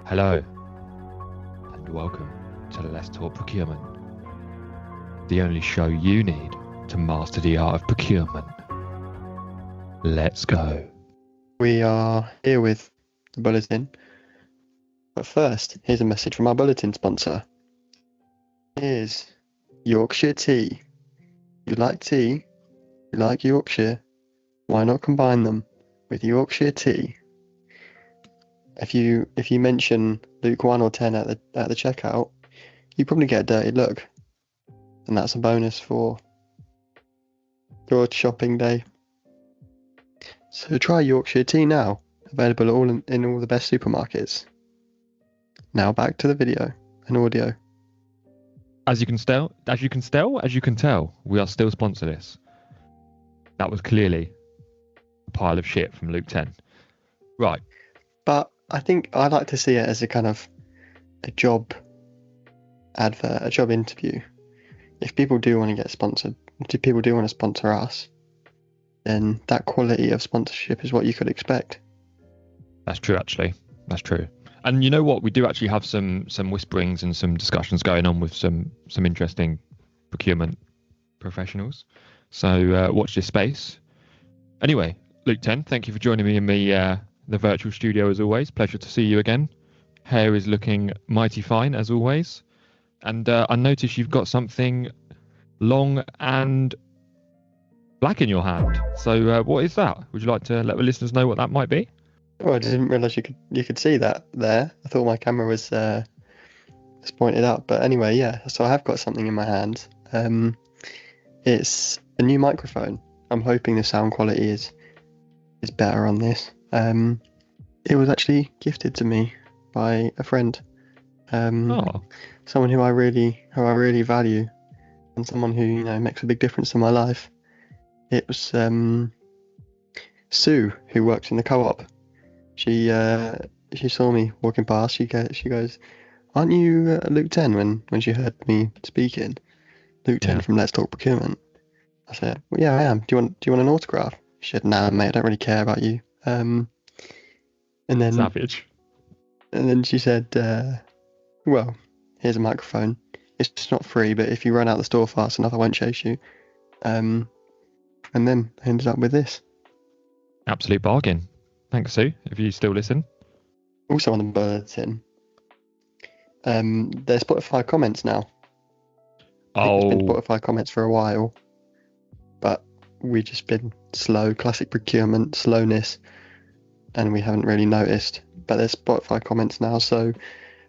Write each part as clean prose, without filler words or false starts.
Hello, and welcome to Let's Talk Procurement, the only show you need to master the art of procurement. Let's go. We are here with the bulletin, but first, here's a message from our bulletin sponsor. Here's Yorkshire tea. You like tea? You like Yorkshire? Why not combine them with Yorkshire tea? If you mention Luke 1 or 10 at the checkout, you probably get a dirty look, and that's a bonus for your shopping day. So try Yorkshire tea now, available in all the best supermarkets. Now back to the video and audio. As you can tell, we are still sponsorless. That was clearly a pile of shit from Luke 10. Right. But I think I like to see it as a kind of a job advert, a job interview. If people do want to get sponsored, if people do want to sponsor us, then that quality of sponsorship is what you could expect. That's true, actually. That's true. And you know what? We do actually have some whisperings and some discussions going on with some interesting procurement professionals. So watch this space. Anyway, Luke 10, thank you for joining me in the virtual studio as always. Pleasure to see you again. Hair is looking mighty fine as always. And I notice you've got something long and black in your hand. So what is that? Would you like to let the listeners know what that might be? Oh, I didn't realise you could see that there. I thought my camera was pointed up. But anyway, yeah. So I have got something in my hand. It's a new microphone. I'm hoping the sound quality is better on this. It was actually gifted to me by a friend. Someone who I really value, and someone who makes a big difference in my life. It was Sue, who works in the co-op. She saw me walking past. She goes, "Aren't you Luke 10?" When she heard me speaking, Luke 10 from Let's Talk Procurement. I said, "Well, yeah, I am. Do you want an autograph?" She said, "Nah, mate, I don't really care about you." And then Savage. And then she said, "Well, here's a microphone. It's just not free, but if you run out the store fast enough, I won't chase you." And then I ended up with this. Absolute bargain. Thanks, Sue, if you still listen. Also on the bulletin, there's Spotify comments now. It's been Spotify comments for a while, but we've just been slow, classic procurement, slowness, and we haven't really noticed. But there's Spotify comments now, so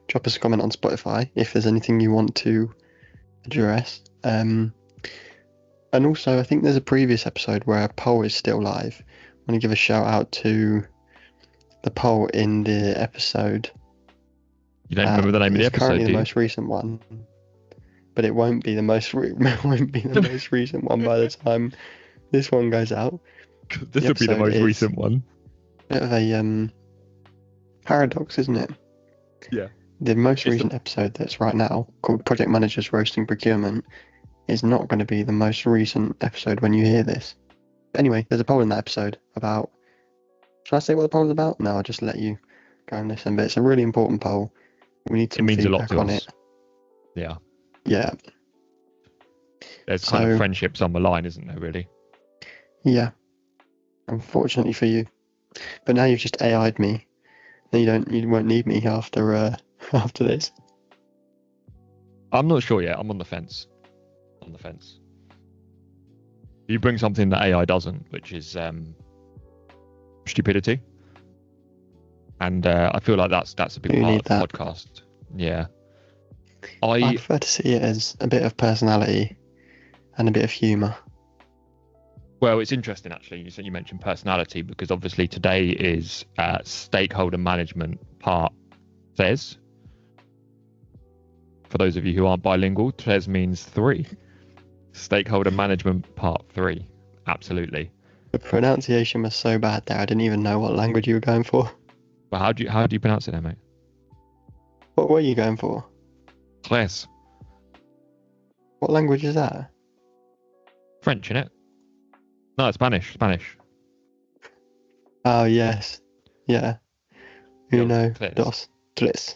drop us a comment on Spotify if there's anything you want to address. And also, I think there's a previous episode where a poll is still live. I want to give a shout out to the poll in the episode. You don't remember the name of the episode, currently do you? The most recent one, but it won't be the most most recent one by the time this one goes out. This will be the most recent one. Bit of a paradox, isn't it? Yeah. The most recent episode that's right now, called Project Managers Roasting Procurement, is not going to be the most recent episode when you hear this. Anyway, there's a poll in that episode about... Should I say what the poll is about? No, I'll just let you go and listen. But it's a really important poll. We need some feedback on it. Yeah. Yeah. There's kind of friendships on the line, isn't there, really? Yeah. Unfortunately for you. But now you've just AI'd me. Then you won't need me after this. I'm not sure yet. I'm on the fence. You bring something that AI doesn't, which is stupidity. And I feel like that's a big part of the podcast. Yeah. I prefer to see it as a bit of personality and a bit of humour. Well, it's interesting actually. You mentioned personality because obviously today is stakeholder management part THES. For those of you who aren't bilingual, THES means 3. Stakeholder management part 3. Absolutely. The pronunciation was so bad there. I didn't even know what language you were going for. But how do you pronounce it then, mate? What were you going for? THES. What language is that? French, innit? No, Spanish. Oh, yes. Yeah. Uno, dos, Bliss.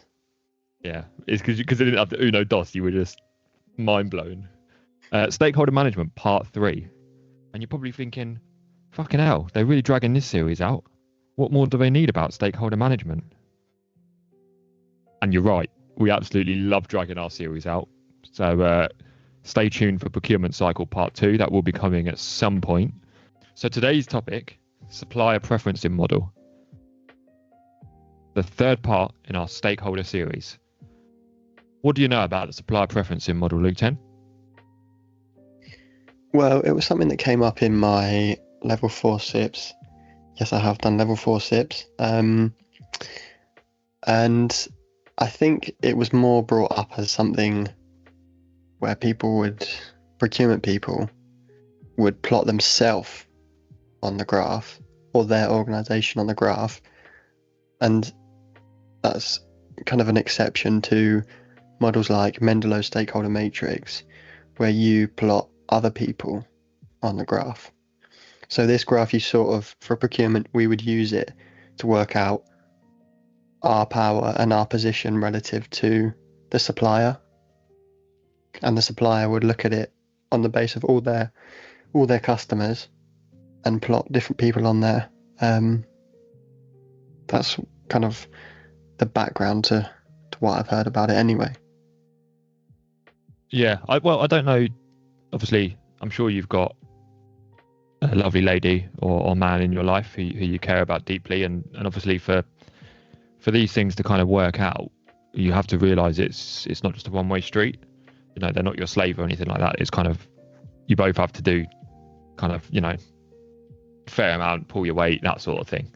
Yeah, it's because it didn't have the Uno Dos. You were just mind blown. Stakeholder management part 3, and you're probably thinking, "Fucking hell, they're really dragging this series out. What more do they need about stakeholder management?" And you're right. We absolutely love dragging our series out. So stay tuned for procurement cycle part 2. That will be coming at some point. So today's topic, supplier preferencing model. The third part in our stakeholder series. What do you know about the supplier preferencing model, Luke 10? Well, it was something that came up in my level 4 SIPs. Yes, I have done level 4 SIPs. And I think it was more brought up as something where procurement people would plot themselves on the graph, or their organization on the graph. And that's kind of an exception to models like Mendelow's stakeholder matrix, where you plot other people on the graph. So this graph, you sort of, for procurement, we would use it to work out our power and our position relative to the supplier. And the supplier would look at it on the base of all their customers and plot different people on there. That's kind of the background to what I've heard about it anyway. Yeah, I don't know. Obviously, I'm sure you've got a lovely lady or man in your life who you care about deeply, and obviously for these things to kind of work out, you have to realize it's not just a one-way street. You know, they're not your slave or anything like that. It's kind of, you both have to do kind of, fair amount, pull your weight, that sort of thing.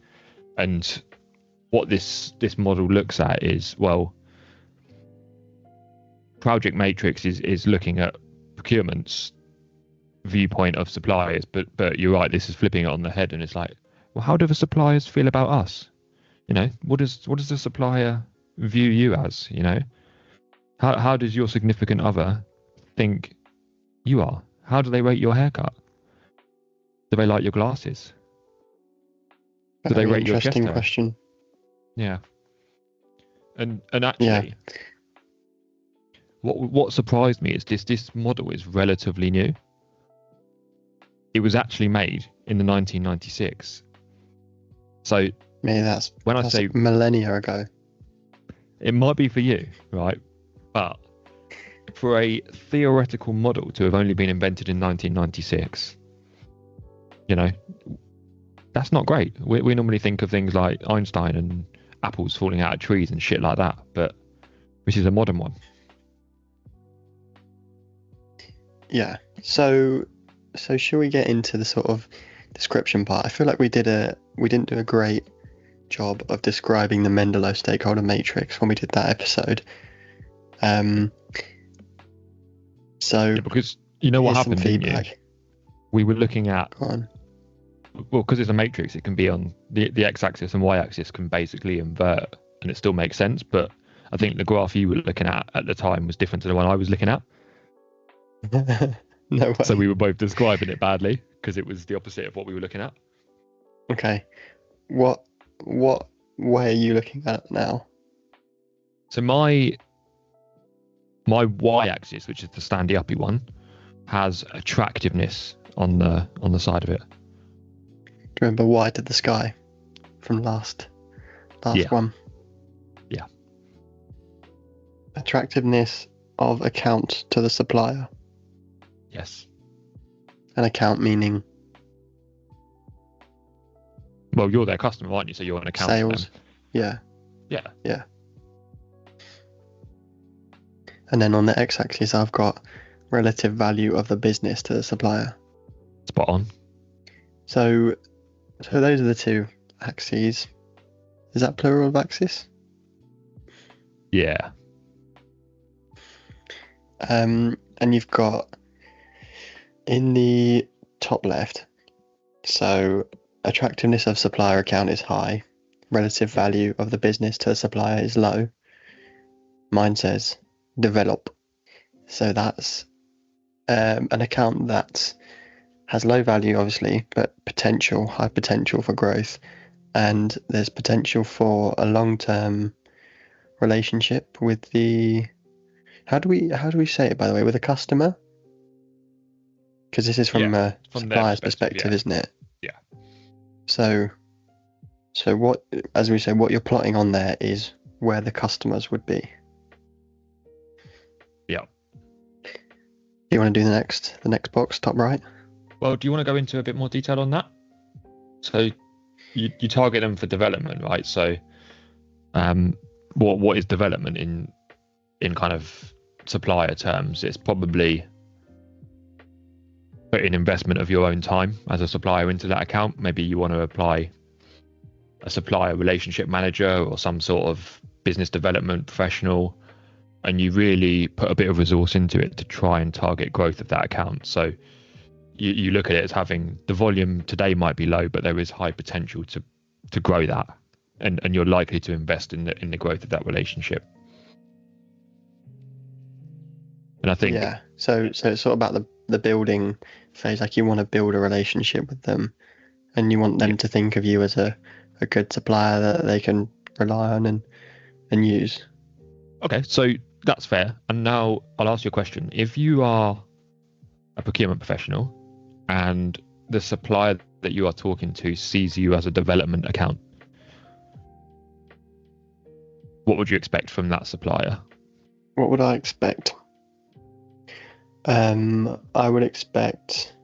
And what this model looks at is, well, Project Matrix is looking at procurement's viewpoint of suppliers, but you're right, this is flipping it on the head, and it's like, well, how do the suppliers feel about us? What does the supplier view you as? How does your significant other think you are? How do they rate your haircut? Do they like your glasses? Do they rate your chest hair? Interesting question. Yeah. And actually, what surprised me is this model is relatively new. It was actually made in the 1996. So maybe that's I say millennia ago. It might be for you, right? But for a theoretical model to have only been invented in 1996, that's not great. We normally think of things like Einstein and apples falling out of trees and shit like that, but this is a modern one. Yeah. So should we get into the sort of description part? I feel like we didn't do a great job of describing the Mendelov stakeholder matrix when we did that episode. Because what happened, didn't you? We were looking at, well, because it's a matrix, it can be on the x-axis and y-axis can basically invert, and it still makes sense. But I think the graph you were looking at the time was different to the one I was looking at. No way. So we were both describing it badly because it was the opposite of what we were looking at. Okay. What way are you looking at it now? So my y-axis, which is the standy uppy one, has attractiveness on the side of it. Do you remember Why Did the Sky from last one? Yeah. Attractiveness of account to the supplier. Yes. An account meaning? Well, you're their customer, aren't you? So you're an account. Sales. Yeah. And then on the x-axis, I've got relative value of the business to the supplier. Spot on. So those are the two axes. Is that plural of axis? Yeah. And you've got in the top left, so attractiveness of supplier account is high, relative value of the business to the supplier is low. Mine says develop. So that's an account that has low value, obviously, but high potential for growth. And there's potential for a long-term relationship with the, how do we say it, by the way, with a customer? Because this is from a from their supplier's perspective, isn't it? Yeah. So what, as we say, what you're plotting on there is where the customers would be. Yeah. Do you want to do the next box, top right? Well, do you want to go into a bit more detail on that? So you target them for development, right? So what is development in kind of supplier terms? It's probably putting investment of your own time as a supplier into that account. Maybe you want to apply a supplier relationship manager or some sort of business development professional, and you really put a bit of resource into it to try and target growth of that account. So you look at it as having the volume today might be low, but there is high potential to grow that, and you're likely to invest in the growth of that relationship. And I think so it's sort of about the building phase. Like, you want to build a relationship with them, and you want them to think of you as a good supplier that they can rely on and use. Okay, so that's fair. And now I'll ask you a question. If you are a procurement professional and the supplier that you are talking to sees you as a development account, what would you expect from that supplier? What would I expect? I would expect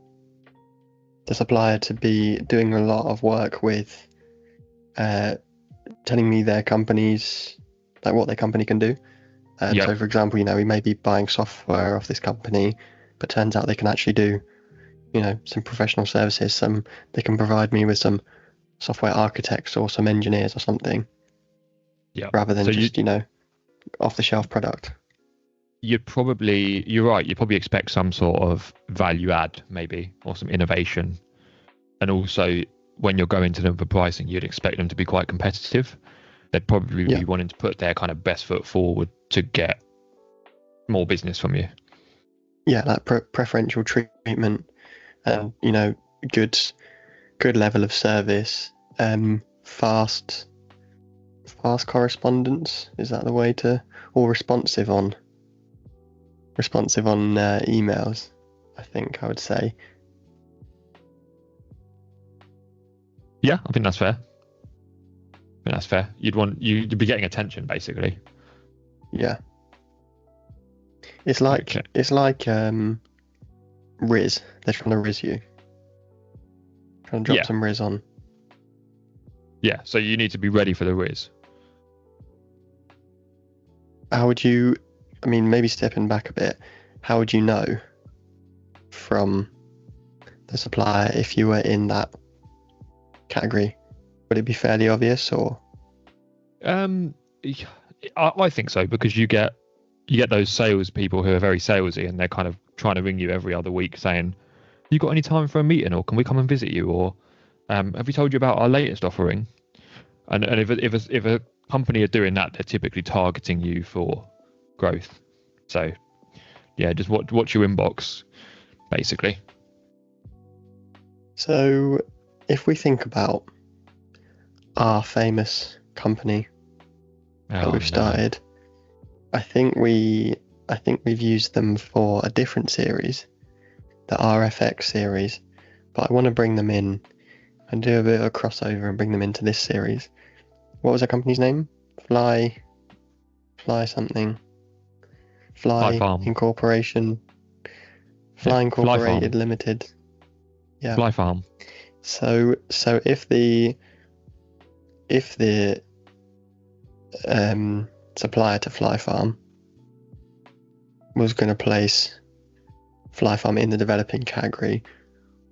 the supplier to be doing a lot of work with telling me their company's, like, what their company can do. So, for example, we may be buying software off this company, but turns out they can actually do, some professional services. They can provide me with some software architects or some engineers or something. Yeah. Rather than just off-the-shelf product. You're right. You probably expect some sort of value add, maybe, or some innovation. And also, when you're going to them for pricing, you'd expect them to be quite competitive. They'd probably be wanting to put their kind of best foot forward to get more business from you. Yeah, like preferential treatment, and good level of service, fast correspondence. Is that the way to, or responsive on emails? I think I would say. Yeah, I think that's fair. You'd be getting attention, basically. Yeah. It's like Riz. They're trying to Riz you. Trying to drop some Riz on. Yeah, so you need to be ready for the Riz. How would you, maybe stepping back a bit, how would you know from the supplier if you were in that category? Would it be fairly obvious, or? I think so, because you get those salespeople who are very salesy, and they're kind of trying to ring you every other week saying, "You got any time for a meeting, or can we come and visit you, or have we told you about our latest offering?" And if a company are doing that, they're typically targeting you for growth. So yeah, just watch your inbox, basically. So if we think about our famous company that we've started, I think we've used them for a different series, the RFX series, but I want to bring them in and do a bit of a crossover and bring them into this series. What was our company's name? Fly something. Fly Farm. Incorporation. Fly Incorporated Limited. Yeah. Fly Farm. So if the supplier to Fly Farm was going to place Fly Farm in the developing category,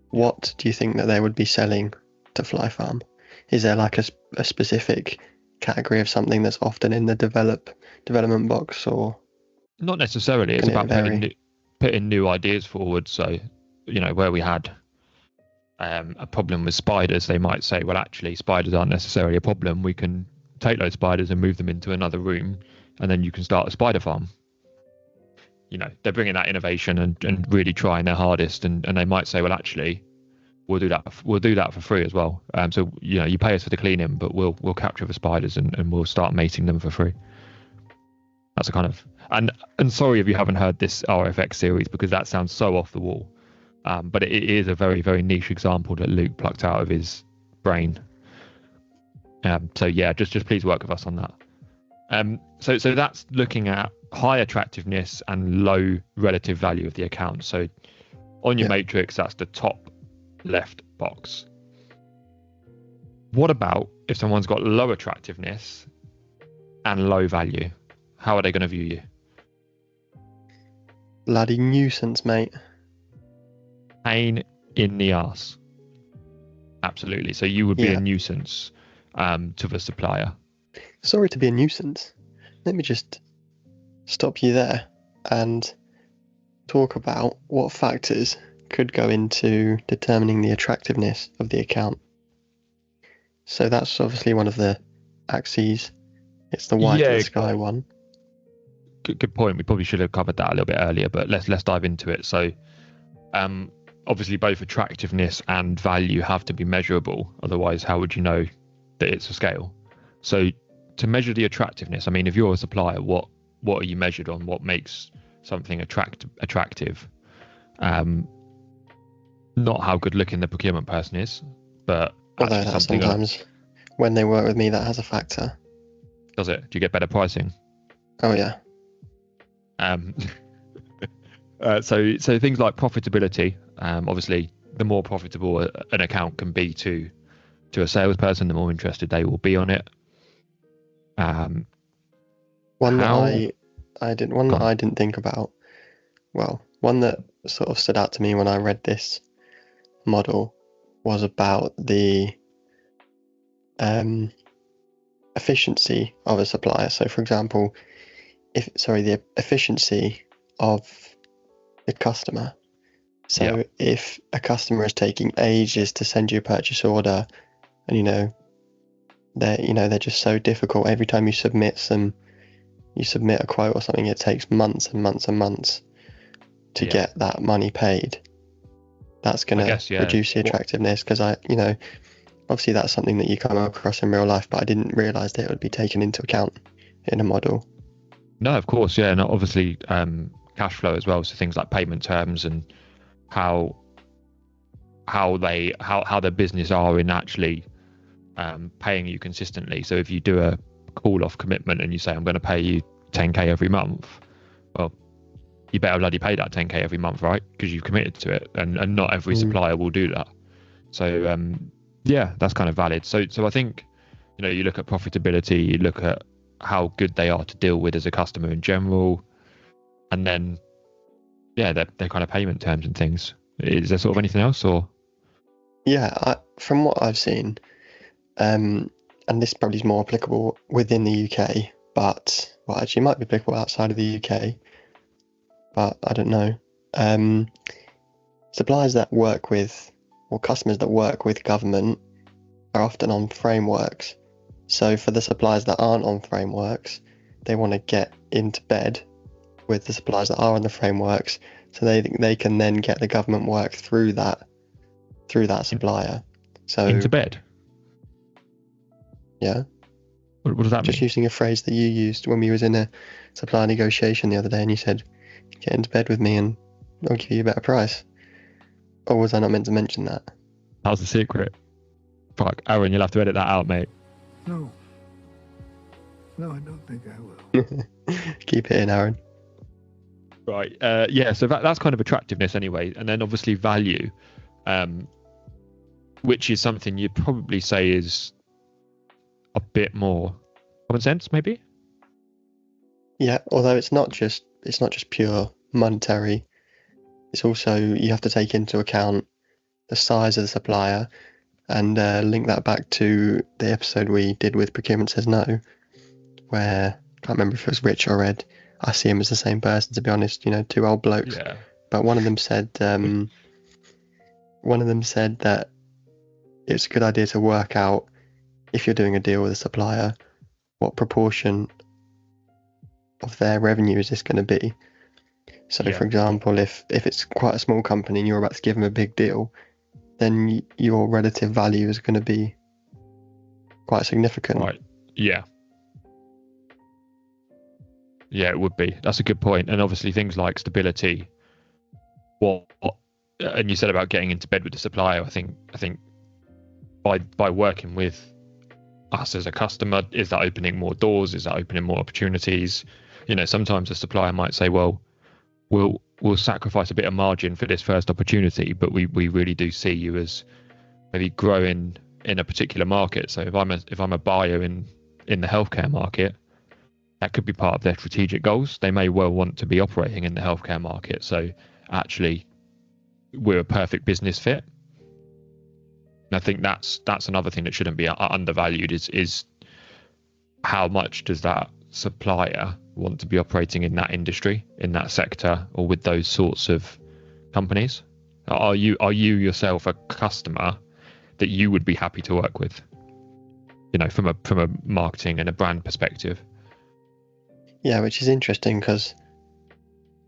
what do you think that they would be selling to Fly Farm? Is there like a specific category of something that's often in the development box, or? Not necessarily. It's about putting new ideas forward. So, where we had a problem with spiders, they might say, well, actually, spiders aren't necessarily a problem. We can take those spiders and move them into another room, and then you can start a spider farm. They're bringing that innovation and really trying their hardest, and they might say, well, actually, we'll do that for free as well. So you pay us for the cleaning, but we'll capture the spiders and we'll start mating them for free. That's a kind of, and sorry if you haven't heard this RFX series, because that sounds so off the wall. But it is a very, very niche example that Luke plucked out of his brain. So yeah, just please work with us on that. So that's looking at high attractiveness and low relative value of the account. So on your matrix, that's the top left box. What about if someone's got low attractiveness and low value? How are they going to view you? Bloody nuisance, mate. Pain in the arse. Absolutely. So you would be a nuisance to the supplier. Sorry to be a nuisance. Let me just stop you there and talk about what factors could go into determining the attractiveness of the account. So that's obviously one of the axes. It's the white to the sky one. Good point. We probably should have covered that a little bit earlier, but let's dive into it. So obviously both attractiveness and value have to be measurable. Otherwise, how would you know that it's a scale? So to measure the attractiveness, I mean, if you're a supplier, what are you measured on? What makes something attractive? Not how good looking the procurement person is, but although that sometimes when they work with me, that has a factor. Does it? Do you get better pricing? Oh yeah. So things like profitability. Obviously, the more profitable an account can be to a salesperson, the more interested they will be on it. One that I didn't think about. Well, one that sort of stood out to me when I read this model was about the efficiency of a supplier. So, for example, the efficiency of the customer. So, if a customer is taking ages to send you a purchase order, and they're just so difficult. Every time you submit a quote or something, it takes months and months and months to get that money paid. That's going to reduce the attractiveness, because obviously that's something that you come across in real life, but I didn't realise that it would be taken into account in a model. No, of course, yeah, and obviously cash flow as well. So things like payment terms and how their business are in actually paying you consistently. So if you do a call off commitment and you say I'm going to pay you 10k every month, well, you better bloody pay that 10k every month, right? Because you've committed to it, and not every supplier will do that. So that's kind of valid. So I think you look at profitability, you look at how good they are to deal with as a customer in general, and then their kind of payment terms and things. Is there sort of anything else, or? From what I've seen, and this probably is more applicable within the UK, but actually might be applicable outside of the UK, but I don't know. Suppliers that work with, or customers that work with government, are often on frameworks. So for the suppliers that aren't on frameworks, they want to get into bed with the suppliers that are on the frameworks, so they can then get the government work through that supplier. So into bed. Yeah. What does that mean? Just using a phrase that you used when we was in a supplier negotiation the other day, and you said, "Get into bed with me, and I'll give you a better price." Or was I not meant to mention that? That was the secret. Fuck, Aaron, you'll have to edit that out, mate. No, I don't think I will. Keep it in, Aaron. Right. So that's kind of attractiveness anyway, and then obviously value, which is something you'd probably say is a bit more common sense, maybe. Yeah, although it's not just pure monetary. It's also, you have to take into account the size of the supplier, and link that back to the episode we did with Procurement Says No, where I can't remember if it was Rich or Ed. I see him as the same person, to be honest. Two old blokes. Yeah. But one of them said that it's a good idea to work out, if you're doing a deal with a supplier, what proportion of their revenue is this going to be. So, for example, if it's quite a small company and you're about to give them a big deal, then your relative value is going to be quite significant. Right. Yeah. Yeah, it would be. That's a good point. And obviously things like stability, and you said about getting into bed with the supplier. I think by working with us as a customer, is that opening more doors? Is that opening more opportunities? Sometimes a supplier might say, well, we'll sacrifice a bit of margin for this first opportunity, but we really do see you as maybe growing in a particular market. So if I'm a buyer in the healthcare market, that could be part of their strategic goals. They may well want to be operating in the healthcare market. So actually, we're a perfect business fit. And I think that's another thing that shouldn't be undervalued is how much does that supplier want to be operating in that industry, in that sector, or with those sorts of companies? Are you yourself a customer that you would be happy to work with? From a marketing and a brand perspective. Yeah, which is interesting because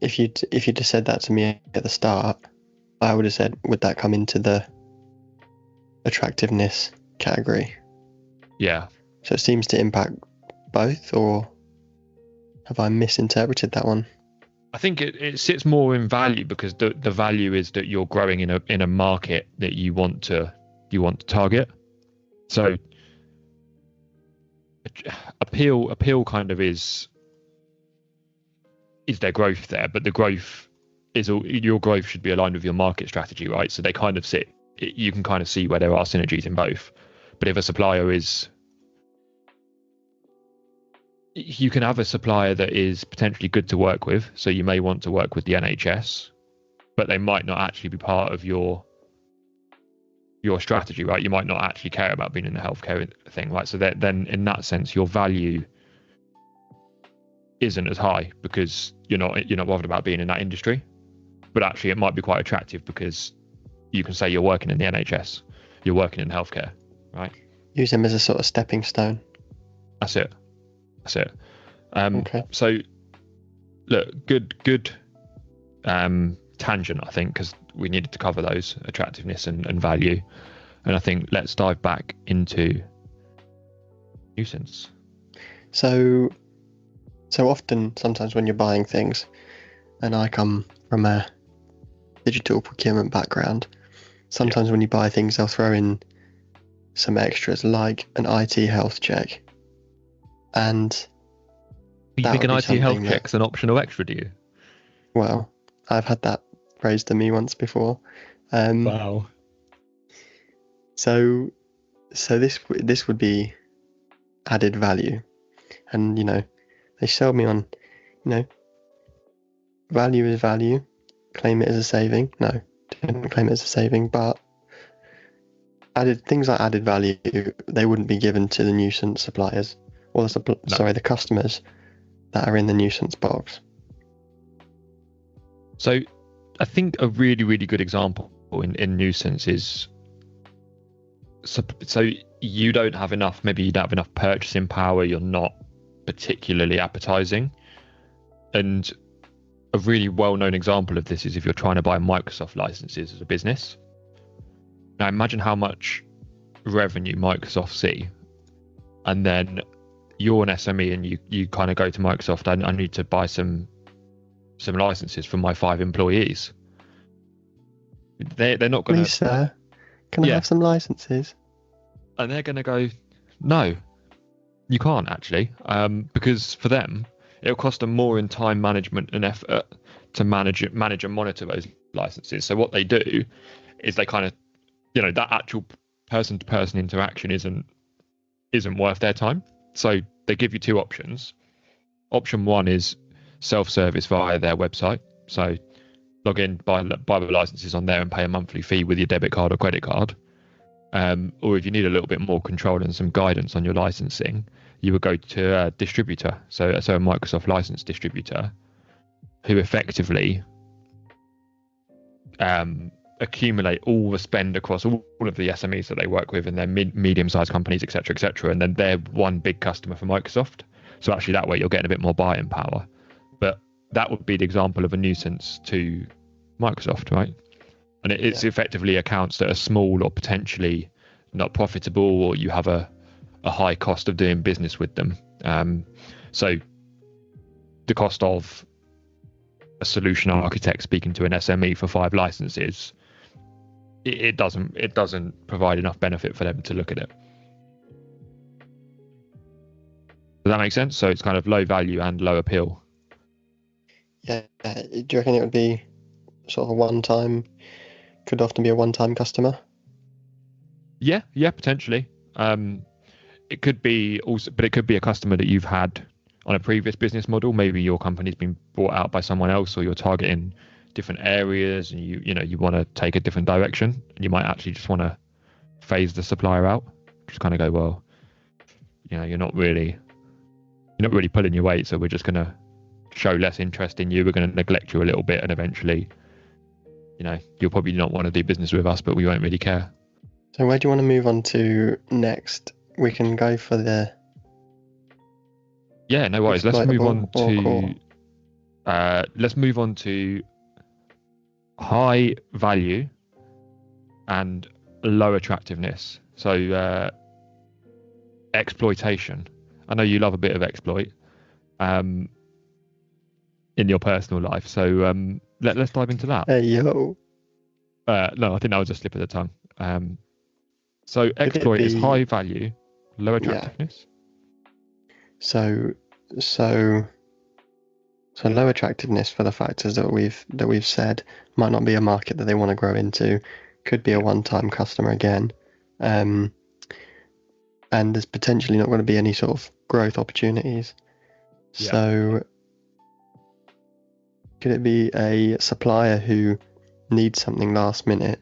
if you'd have said that to me at the start, I would have said, would that come into the attractiveness category? Yeah. So it seems to impact both, or have I misinterpreted that one? I think it sits more in value because the value is that you're growing in a market that you want to target. So appeal kind of is there growth there, but the growth your growth should be aligned with your market strategy, right? So they kind of you can kind of see where there are synergies in both. But if a supplier you can have a supplier that is potentially good to work with, so you may want to work with the NHS, but they might not actually be part of your strategy, right? You might not actually care about being in the healthcare thing, right? So then in that sense, your value isn't as high because you're not bothered about being in that industry. But actually, it might be quite attractive because you can say you're working in the NHS, you're working in healthcare, right? Use them as a sort of stepping stone. That's it. Okay. So, look, good tangent, I think, because we needed to cover those attractiveness and value. And I think let's dive back into nuisance. So often, sometimes when you're buying things, and I come from a digital procurement background, sometimes when you buy things, they'll throw in some extras like an IT health check. And you think an IT health check's an optional extra, do you? Well, I've had that praised to me once before. Wow. So this would be added value, and they sell me on, value is value. Claim it as a saving. No, didn't claim it as a saving, but things like added value, they wouldn't be given to the nuisance suppliers or the customers that are in the nuisance box. So I think a really, really good example in nuisance is so you don't have enough purchasing power, you're not particularly appetizing. And a really well-known example of this is if you're trying to buy Microsoft licenses as a business. Now imagine how much revenue Microsoft see, and then you're an SME and you kind of go to Microsoft, I need to buy some licenses for my 5 employees. They're not going to... Please, sir, can I have some licenses? And they're going to go, no, you can't actually, because for them, it'll cost them more in time management and effort to manage and monitor those licenses. So what they do is they kind of, that actual person-to-person interaction isn't worth their time. So they give you 2 options. Option 1 is self-service via their website. So log in, buy the licenses on there and pay a monthly fee with your debit card or credit card. Or if you need a little bit more control and some guidance on your licensing, you would go to a distributor, so a Microsoft license distributor, who effectively accumulate all the spend across all of the SMEs that they work with and their medium-sized companies, etc., and then they're one big customer for Microsoft. So actually that way you're getting a bit more buying power. But that would be the example of a nuisance to Microsoft, right? And it's effectively accounts that are small or potentially not profitable, or you have a high cost of doing business with them. So the cost of a solution architect speaking to an SME for 5 licenses, it doesn't provide enough benefit for them to look at it. Does that make sense? So it's kind of low value and low appeal. Yeah. Do you reckon it would be sort of a one-time? Could often be a one-time customer. Yeah, potentially. It could be also, but it could be a customer that you've had on a previous business model. Maybe your company's been bought out by someone else, or you're targeting different areas, and you want to take a different direction, and you might actually just want to phase the supplier out. Just kind of go, well, you're not really pulling your weight, so we're just going to show less interest in you. We're going to neglect you a little bit, and eventually, you'll probably not want to do business with us, but we won't really care. So where do you want to move on to next? We can go for the... Yeah, no worries. Let's move on to high value and low attractiveness. So exploitation. I know you love a bit of exploit in your personal life. So let's dive into that. Hey, yo. No, I think that was a slip of the tongue. So exploit is high value, low attractiveness. Yeah. So low attractiveness for the factors that we've said might not be a market that they want to grow into. Could be a one-time customer again, and there's potentially not going to be any sort of growth opportunities. Yeah. So could it be a supplier who needs something last minute,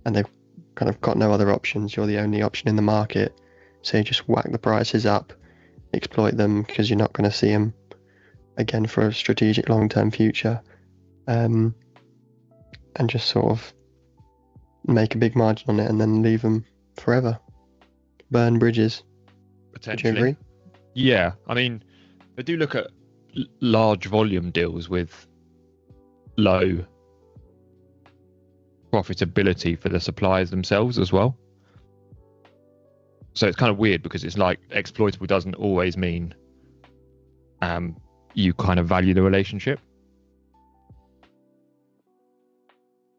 and they've kind of got no other options? You're the only option in the market, so you just whack the prices up, exploit them because you're not going to see them again for a strategic long-term future, and just sort of make a big margin on it and then leave them forever. Burn bridges. Potentially. Would you agree? Yeah, I mean, I do look at large volume deals with low profitability for the suppliers themselves as well. So it's kind of weird because it's like exploitable doesn't always mean you kind of value the relationship.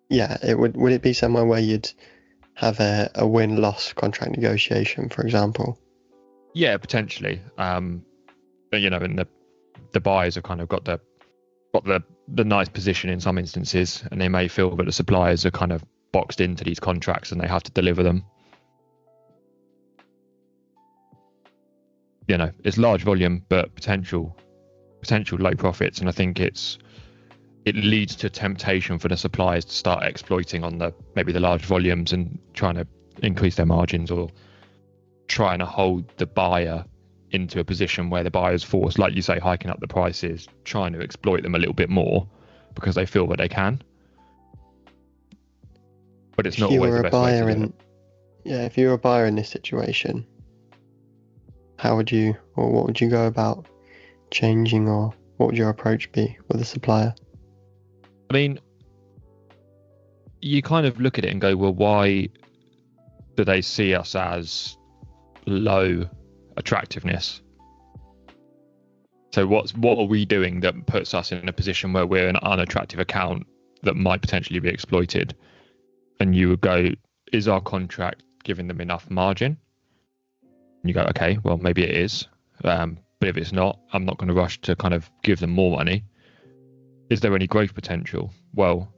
Yeah, would it be somewhere where you'd have a win-loss contract negotiation, for example? Yeah, potentially. And the buyers have kind of got the nice position in some instances, and they may feel that the suppliers are kind of boxed into these contracts and they have to deliver them. It's large volume but potential low profits, and I think it leads to temptation for the suppliers to start exploiting on maybe the large volumes and trying to increase their margins, or trying to hold the buyer into a position where the buyer's forced, like you say, hiking up the prices, trying to exploit them a little bit more because they feel that they can. But it's not always the best way to do it. Yeah, if you were a buyer in this situation, how would you, or what would you go about changing, or what would your approach be with a supplier? I mean, you kind of look at it and go, well, why do they see us as low attractiveness? So what are we doing that puts us in a position where we're an unattractive account that might potentially be exploited? And you would go, is our contract giving them enough margin? And you go, okay, well, maybe it is. But if it's not, I'm not going to rush to kind of give them more money. Is there any growth potential? Well,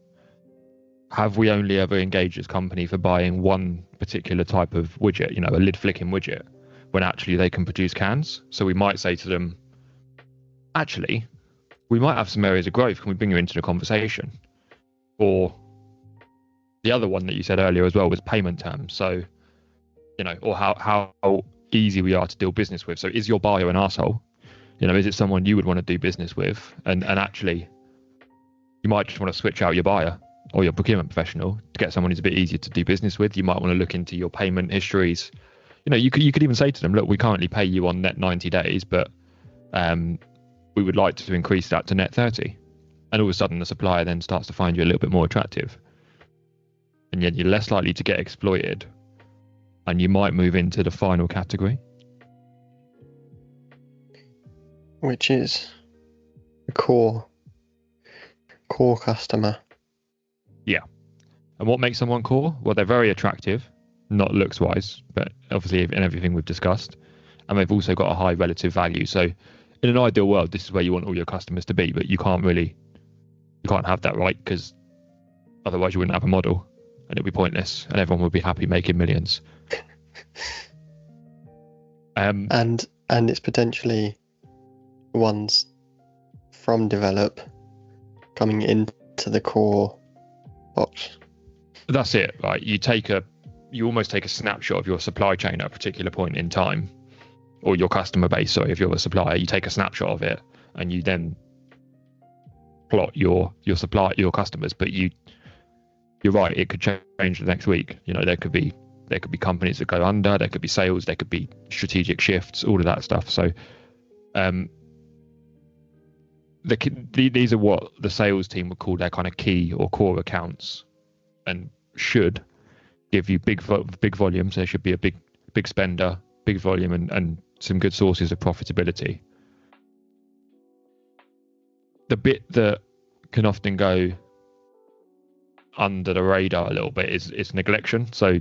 have we only ever engaged as a company for buying one particular type of widget, a lid flicking widget, when actually they can produce cans? So we might say to them, actually, we might have some areas of growth. Can we bring you into the conversation? Or the other one that you said earlier as well was payment terms. So, or how easy we are to deal business with. So is your buyer an arsehole? Is it someone you would want to do business with? And actually, you might just want to switch out your buyer or your procurement professional to get someone who's a bit easier to do business with. You might want to look into your payment histories. You could even say to them, look, we currently pay you on net 90 days, but we would like to increase that to net 30. And all of a sudden the supplier then starts to find you a little bit more attractive. And yet you're less likely to get exploited, and you might move into the final category. Which is core customer. And what makes someone core? Well, they're very attractive, not looks wise, but obviously in everything we've discussed. And they've also got a high relative value. So in an ideal world, this is where you want all your customers to be, but you can't have that, right? Because otherwise you wouldn't have a model and it'd be pointless and everyone would be happy making millions. And it's potentially ones from develop coming into the core box. That's it, right? You almost take a snapshot of your supply chain at a particular point in time, or your customer base. Sorry, if you're a supplier, you take a snapshot of it, and you then plot your customers. But you're right; it could change the next week. You know, there could be companies that go under. There could be sales. There could be strategic shifts. All of that stuff. So, these are what the sales team would call their kind of key or core accounts, and should give you big volumes. There should be a big spender, big volume, and some good sources of profitability. The bit that can often go under the radar a little bit is neglection. So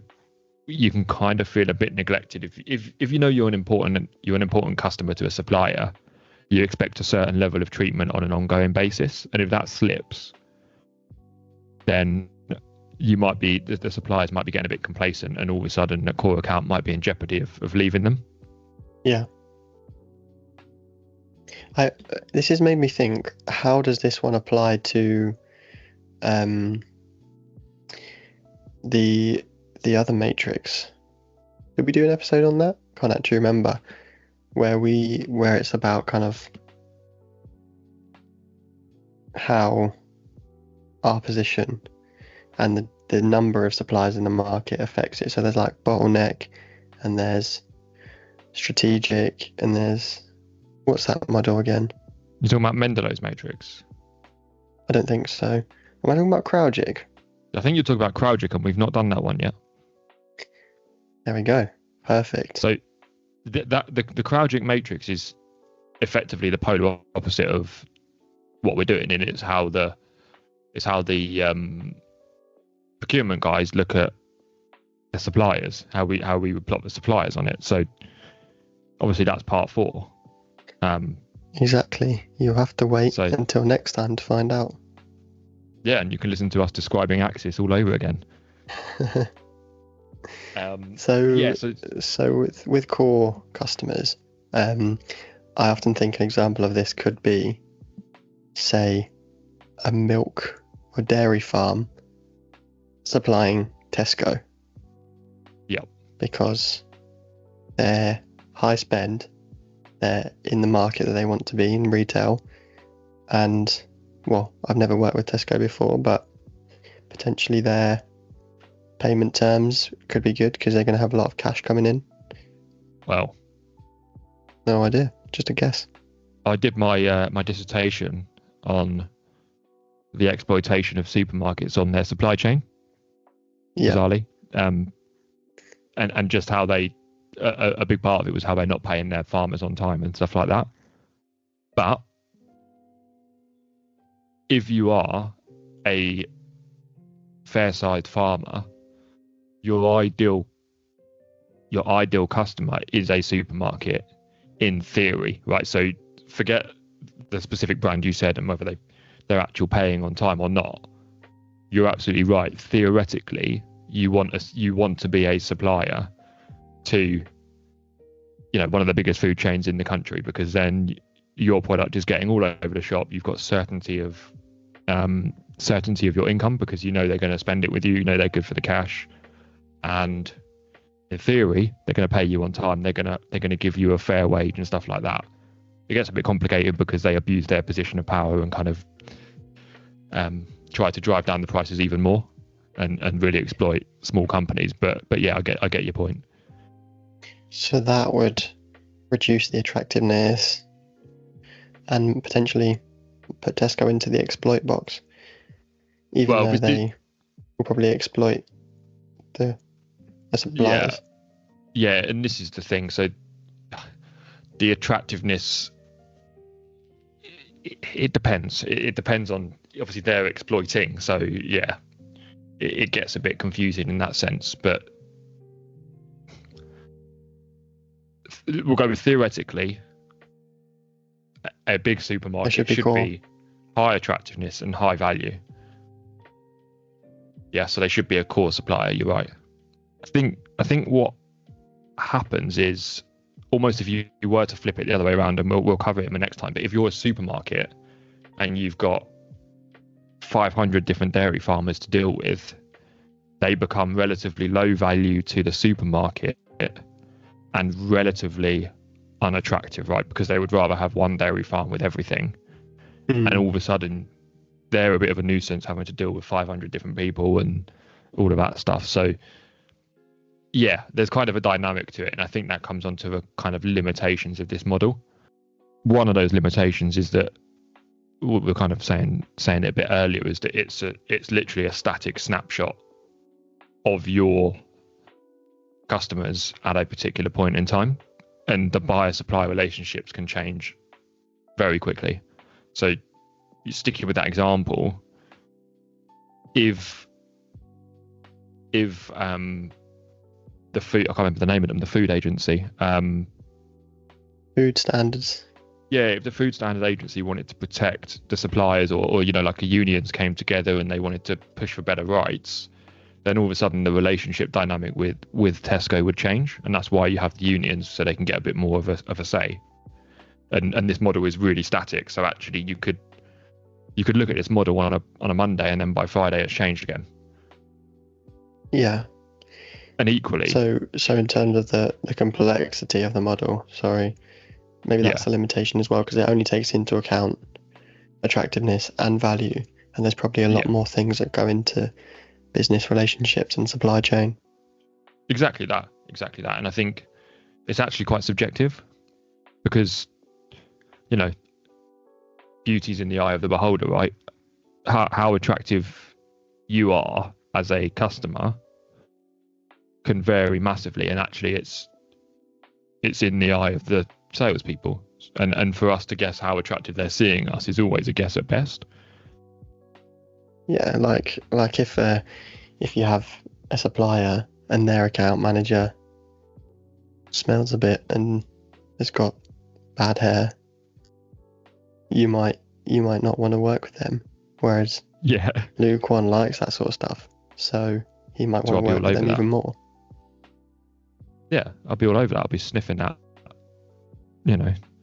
you can kind of feel a bit neglected if you know you're an important customer to a supplier. You expect a certain level of treatment on an ongoing basis, and if that slips, then the suppliers might be getting a bit complacent, and all of a sudden a core account might be in jeopardy of leaving them. Yeah. This has made me think, how does this one apply to the other matrix? Did we do an episode on that? Can't actually remember. Where it's about kind of how our position and the number of suppliers in the market affects it. So there's like bottleneck, and there's strategic, and there's, what's that model again? You're talking about Mendelow's matrix? I don't think so. Am I talking about Kraujic? I think you're talking about Kraujic, and we've not done that one yet. There we go. Perfect. So the Kraujic matrix is effectively the polar opposite of what we're doing, and it's how the procurement guys look at the suppliers, how we would plot the suppliers on it. So obviously that's part 4. Exactly. You'll have to wait until next time to find out. Yeah, and you can listen to us describing Axis all over again. So with core customers, I often think an example of this could be, say, a milk or dairy farm supplying Tesco. Yep. Because they're high spend, they're in the market that they want to be in, retail, and, well, I've never worked with Tesco before, but potentially their payment terms could be good because they're going to have a lot of cash coming in. Well, no idea, just a guess. I did my my dissertation on the exploitation of supermarkets on their supply chain. Bizarrely. And just how they a big part of it was how they're not paying their farmers on time and stuff like that. But if you are a fair-sized farmer, your ideal customer is a supermarket in theory, right? So forget the specific brand you said and whether they're actually paying on time or not. You're absolutely right. Theoretically, you want to be a supplier to, one of the biggest food chains in the country, because then your product is getting all over the shop. You've got certainty of your income because they're going to spend it with you. They're good for the cash, and in theory they're going to pay you on time. They're going to give you a fair wage and stuff like that. It gets a bit complicated because they abuse their position of power and kind of try to drive down the prices even more and really exploit small companies. But yeah, I get your point. So that would reduce the attractiveness and potentially put Tesco into the exploit box, even though they will probably exploit the suppliers. Yeah, and this is the thing. So the attractiveness it depends. It depends on, obviously they're exploiting. So yeah, it gets a bit confusing in that sense. But we'll go with theoretically, a big supermarket should be high attractiveness and high value. Yeah, so they should be a core supplier. You're right. I think what happens is, almost if you were to flip it the other way around, and we'll cover it in the next time, but if you're a supermarket and you've got 500 different dairy farmers to deal with, they become relatively low value to the supermarket and relatively unattractive, right? Because they would rather have one dairy farm with everything. And all of a sudden they're a bit of a nuisance, having to deal with 500 different people and all of that stuff. So yeah, there's kind of a dynamic to it, and I think that comes onto the kind of limitations of this model. One of those limitations is that what we're kind of saying it a bit earlier, is that it's literally a static snapshot of your customers at a particular point in time, and the buyer-supplier relationships can change very quickly. So sticking with that example, if the food, I can't remember the name of them, the food agency, food standards. Yeah, if the food standards agency wanted to protect the suppliers, or like a unions came together and they wanted to push for better rights, then all of a sudden the relationship dynamic with Tesco would change, and that's why you have the unions, so they can get a bit more of a say. And this model is really static, so actually you could look at this model on a Monday, and then by Friday it's changed again. Yeah. And equally, so in terms of the complexity of the model, maybe that's a limitation as well, because it only takes into account attractiveness and value, and there's probably a lot more things that go into business relationships and supply chain. Exactly that. And I think it's actually quite subjective, because beauty's in the eye of the beholder, right? How attractive you are as a customer can vary massively, and actually it's in the eye of the salespeople, and for us to guess how attractive they're seeing us is always a guess at best. Yeah, like if you have a supplier and their account manager smells a bit and has got bad hair, you might not want to work with them, whereas Luke One likes that sort of stuff, so he might want to work with them even more. Yeah, I'll be all over that. I'll be sniffing that,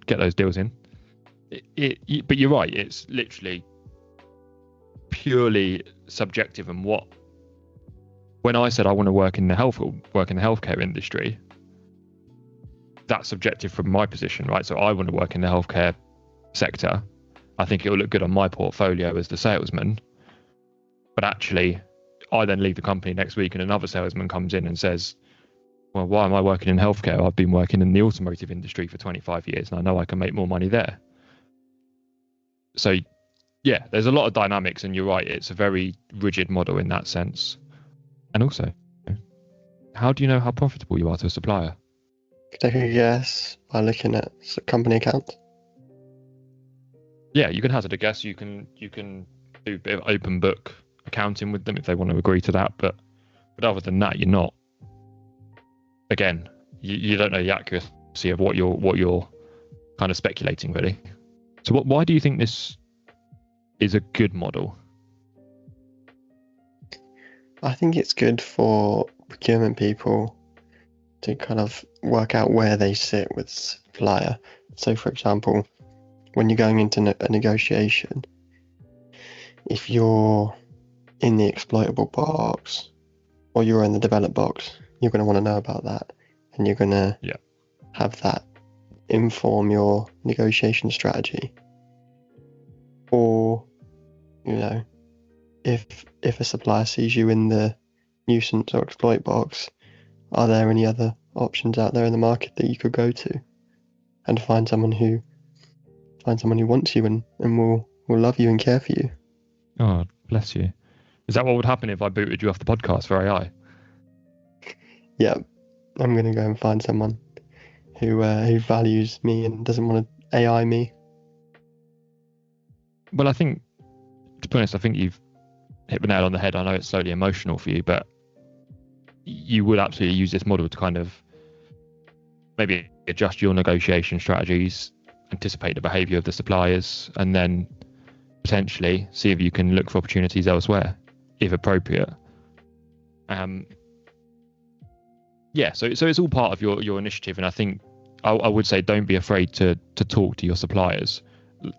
get those deals in. But you're right, it's literally purely subjective. And when I said I want to work in the healthcare industry, that's subjective from my position, right? So I want to work in the healthcare sector. I think it will look good on my portfolio as the salesman. But actually, I then leave the company next week and another salesman comes in and says, well, why am I working in healthcare? I've been working in the automotive industry for 25 years and I know I can make more money there. So yeah, there's a lot of dynamics, and you're right, it's a very rigid model in that sense. And also, how do you know how profitable you are to a supplier? Take a guess by looking at company accounts. Yeah, you can hazard a guess. You can do a bit of open book accounting with them if they want to agree to that. But other than that, you're not. Again, you don't know the accuracy of what you're kind of speculating, really. So why do you think this is a good model? I think it's good for procurement people to kind of work out where they sit with supplier. So, for example, when you're going into a negotiation, if you're in the exploitable box or you're in the developed box, you're going to want to know about that, and you're going to have that inform your negotiation strategy. Or, if a supplier sees you in the nuisance or exploit box, are there any other options out there in the market that you could go to and find someone who wants you and will love you and care for you? Oh, bless you. Is that what would happen if I booted you off the podcast for AI? Yeah, I'm going to go and find someone who values me and doesn't want to AI me. Well, I think, to be honest, I think you've hit the nail on the head. I know it's slightly emotional for you, but you would absolutely use this model to kind of maybe adjust your negotiation strategies, anticipate the behavior of the suppliers, and then potentially see if you can look for opportunities elsewhere, if appropriate. So it's all part of your initiative, and I think I would say don't be afraid to talk to your suppliers.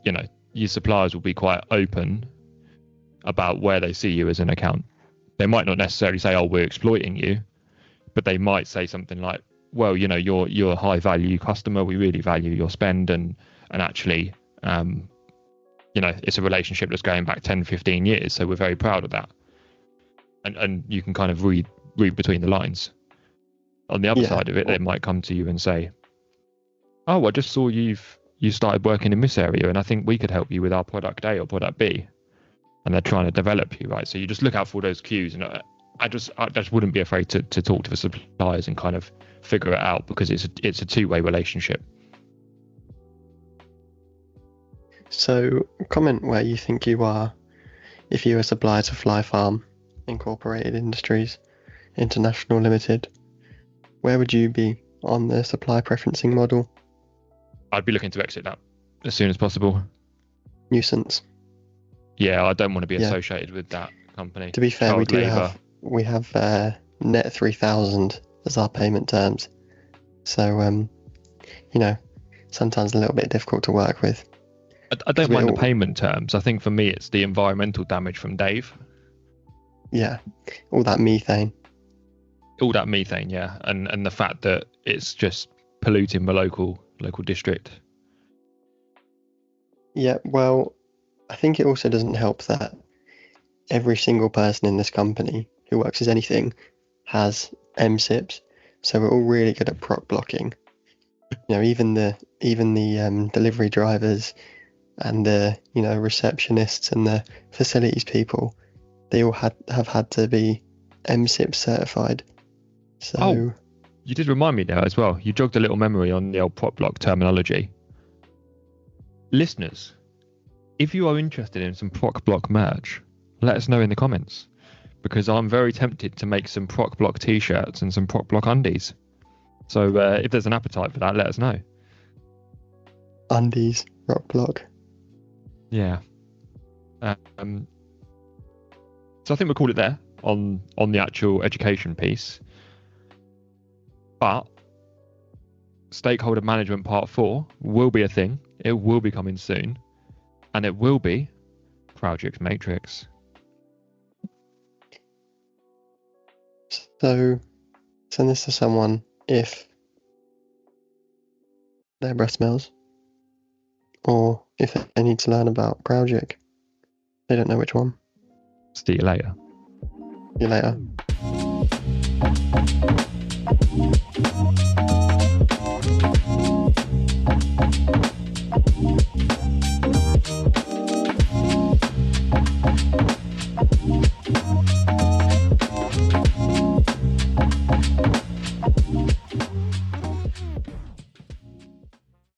You know, your suppliers will be quite open about where they see you as an account. They might not necessarily say, "Oh, we're exploiting you," but they might say something like, "Well, you know, you're a high value customer. We really value your spend, and actually, you know, it's a relationship that's going back 10, 15 years. So we're very proud of that." And you can kind of read between the lines. On the other side of it, they might come to you and say, "Oh, I just saw you started working in this area, and I think we could help you with our product A or product B." And they're trying to develop you, right? So you just look out for those cues, and I just wouldn't be afraid to talk to the suppliers and kind of figure it out, because it's a two-way relationship. So comment where you think you are if you're a supplier to Fly Farm, Incorporated Industries, International Limited. Where would you be on the supply preferencing model? I'd be looking to exit that as soon as possible. Nuisance. Yeah, I don't want to be associated with that company. To be fair, Child we have net 3,000 as our payment terms. So, you know, sometimes a little bit difficult to work with. I don't mind the payment terms. I think for me, it's the environmental damage from Dave. Yeah, all that methane. Yeah, and the fact that it's just polluting the local district. Yeah, well, I think it also doesn't help that every single person in this company who works as anything has MSIPs, so we're all really good at proc blocking. You know, even the delivery drivers and the receptionists and the facilities people, they all have had to be MSIP certified. So you did remind me there as well. You jogged a little memory on the old proc block terminology. Listeners, if you are interested in some proc block merch, let us know in the comments, because I'm very tempted to make some proc block t-shirts and some proc block undies. So if there's an appetite for that, let us know. Undies, proc block. Yeah. So I think we'll call it there on the actual education piece. But stakeholder management part 4 will be a thing. It will be coming soon. And it will be Project Matrix. So send this to someone if their breath smells, or if they need to learn about Project. They don't know which one. See you later. See you later.